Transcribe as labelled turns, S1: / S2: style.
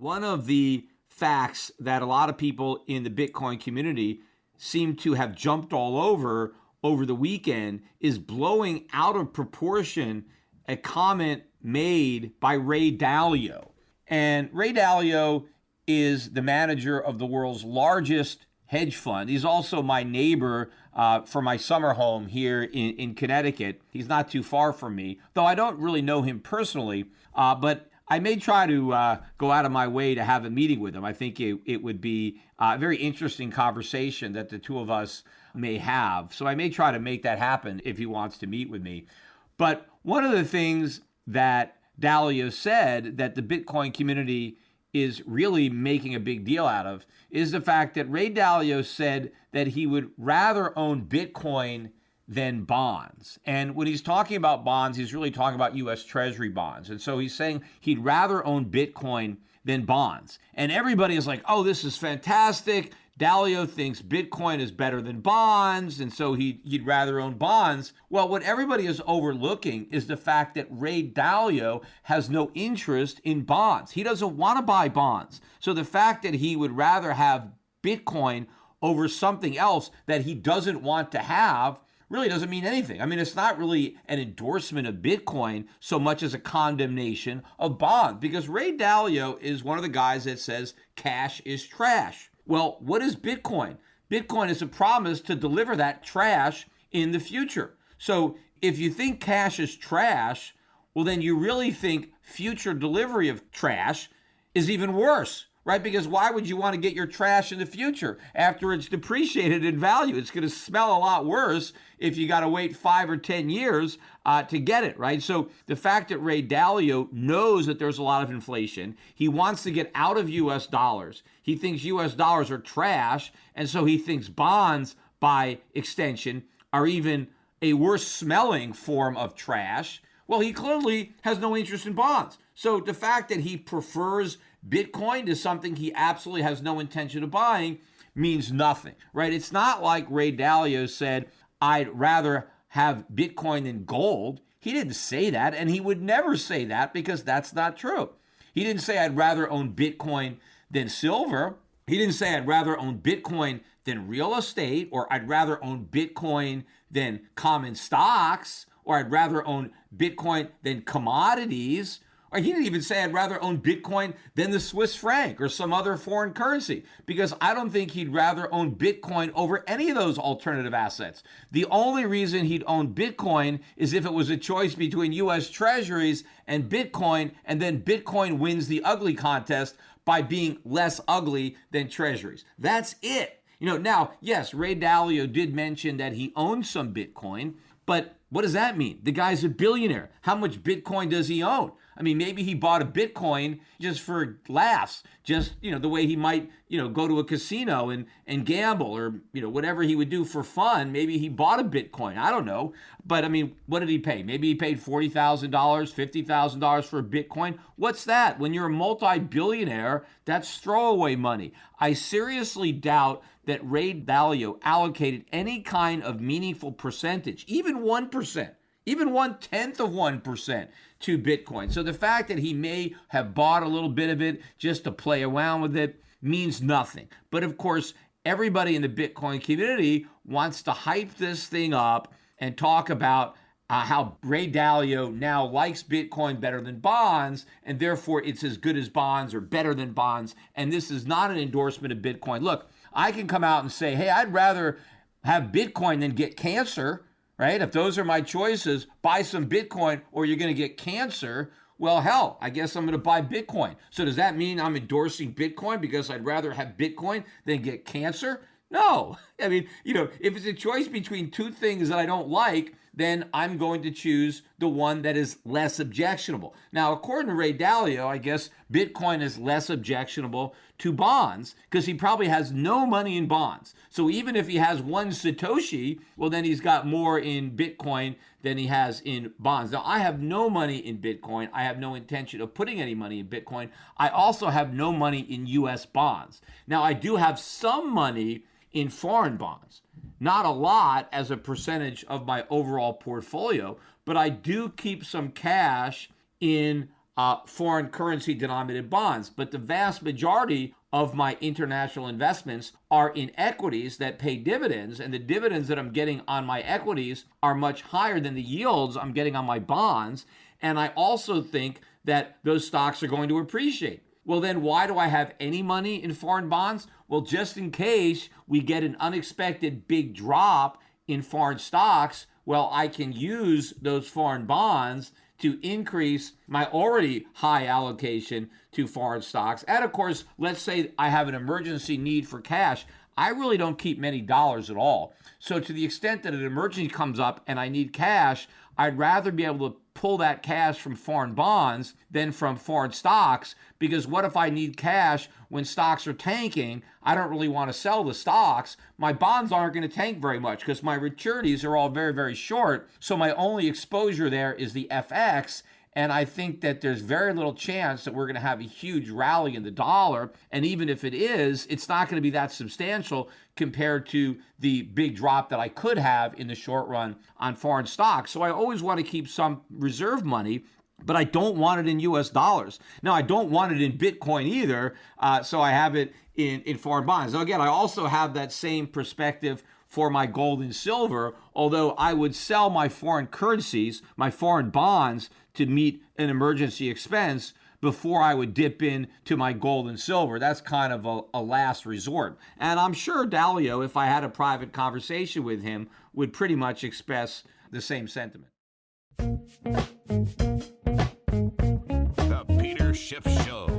S1: One of the facts that a lot of people in the Bitcoin community seem to have jumped all over the weekend is blowing out of proportion a comment made by Ray Dalio. And Ray Dalio is the manager of the world's largest hedge fund. He's also my neighbor for my summer home here in Connecticut. He's not too far from me, though I don't really know him personally, but I may try to go out of my way to have a meeting with him. I think it would be a very interesting conversation that the two of us may have. So I may try to make that happen if he wants to meet with me. But one of the things that Dalio said that the Bitcoin community is really making a big deal out of is the fact that Ray Dalio said that he would rather own Bitcoin than bonds. And when he's talking about bonds, he's really talking about U.S. Treasury bonds. And so he's saying he'd rather own Bitcoin than bonds. And everybody is like, oh, this is fantastic. Dalio thinks Bitcoin is better than bonds, and so he'd rather own bonds. Well, what everybody is overlooking is the fact that Ray Dalio has no interest in bonds. He doesn't want to buy bonds. So the fact that he would rather have Bitcoin over something else that he doesn't want to have really doesn't mean anything. I mean, it's not really an endorsement of Bitcoin so much as a condemnation of bonds, because Ray Dalio is one of the guys that says cash is trash. Well, what is Bitcoin? Bitcoin is a promise to deliver that trash in the future. So if you think cash is trash, well, then you really think future delivery of trash is even worse, right? Because why would you want to get your trash in the future after it's depreciated in value? It's going to smell a lot worse if you got to wait 5 or 10 years to get it, right? So the fact that Ray Dalio knows that there's a lot of inflation, he wants to get out of U.S. dollars. He thinks U.S. dollars are trash, and so he thinks bonds, by extension, are even a worse smelling form of trash. Well, he clearly has no interest in bonds. So the fact that he prefers Bitcoin to something he absolutely has no intention of buying means nothing, right? It's not like Ray Dalio said, I'd rather have Bitcoin than gold. He didn't say that, and he would never say that because that's not true. He didn't say I'd rather own Bitcoin than silver. He didn't say I'd rather own Bitcoin than real estate, or I'd rather own Bitcoin than common stocks, or I'd rather own Bitcoin than commodities. Or he didn't even say I'd rather own Bitcoin than the Swiss franc or some other foreign currency, because I don't think he'd rather own Bitcoin over any of those alternative assets. The only reason he'd own Bitcoin is if it was a choice between U.S. Treasuries and Bitcoin, and then Bitcoin wins the ugly contest by being less ugly than Treasuries. That's it. Now, yes, Ray Dalio did mention that he owns some Bitcoin, but what does that mean? The guy's a billionaire. How much Bitcoin does he own? I mean, maybe he bought a Bitcoin just for laughs, just, the way he might, go to a casino and gamble, or, whatever he would do for fun. Maybe he bought a Bitcoin. I don't know. But I mean, what did he pay? Maybe he paid $40,000, $50,000 for a Bitcoin. What's that? When you're a multi-billionaire, that's throwaway money. I seriously doubt that Ray Dalio allocated any kind of meaningful percentage, even 1%, even 1/10 of 1% to Bitcoin. So the fact that he may have bought a little bit of it just to play around with it means nothing. But of course, everybody in the Bitcoin community wants to hype this thing up and talk about how Ray Dalio now likes Bitcoin better than bonds, and therefore it's as good as bonds or better than bonds. And this is not an endorsement of Bitcoin. Look, I can come out and say, hey, I'd rather have Bitcoin than get cancer, right? If those are my choices, buy some Bitcoin or you're going to get cancer. Well, hell, I guess I'm going to buy Bitcoin. So does that mean I'm endorsing Bitcoin because I'd rather have Bitcoin than get cancer? No. I mean, if it's a choice between two things that I don't like, then I'm going to choose the one that is less objectionable. Now, according to Ray Dalio, I guess Bitcoin is less objectionable to bonds because he probably has no money in bonds. So even if he has one Satoshi, well, then he's got more in Bitcoin than he has in bonds. Now, I have no money in Bitcoin. I have no intention of putting any money in Bitcoin. I also have no money in U.S. bonds. Now, I do have some money in foreign bonds. Not a lot as a percentage of my overall portfolio, but I do keep some cash in foreign currency denominated bonds. But the vast majority of my international investments are in equities that pay dividends, and the dividends that I'm getting on my equities are much higher than the yields I'm getting on my bonds. And I also think that those stocks are going to appreciate. Well, then why do I have any money in foreign bonds? Well, just in case we get an unexpected big drop in foreign stocks, well, I can use those foreign bonds to increase my already high allocation to foreign stocks. And of course, let's say I have an emergency need for cash. I really don't keep many dollars at all. So to the extent that an emergency comes up and I need cash, I'd rather be able to pull that cash from foreign bonds than from foreign stocks, because what if I need cash when stocks are tanking? I don't really want to sell the stocks. My bonds aren't going to tank very much because my maturities are all very, very short. So my only exposure there is the FX. And I think that there's very little chance that we're going to have a huge rally in the dollar. And even if it is, it's not going to be that substantial compared to the big drop that I could have in the short run on foreign stocks. So I always want to keep some reserve money, but I don't want it in US dollars. Now, I don't want it in Bitcoin either, so I have it in foreign bonds. Now, again, I also have that same perspective for my gold and silver, although I would sell my foreign currencies, my foreign bonds, to meet an emergency expense before I would dip in to my gold and silver. That's kind of a last resort. And I'm sure Dalio, if I had a private conversation with him, would pretty much express the same sentiment.
S2: The Peter Schiff Show.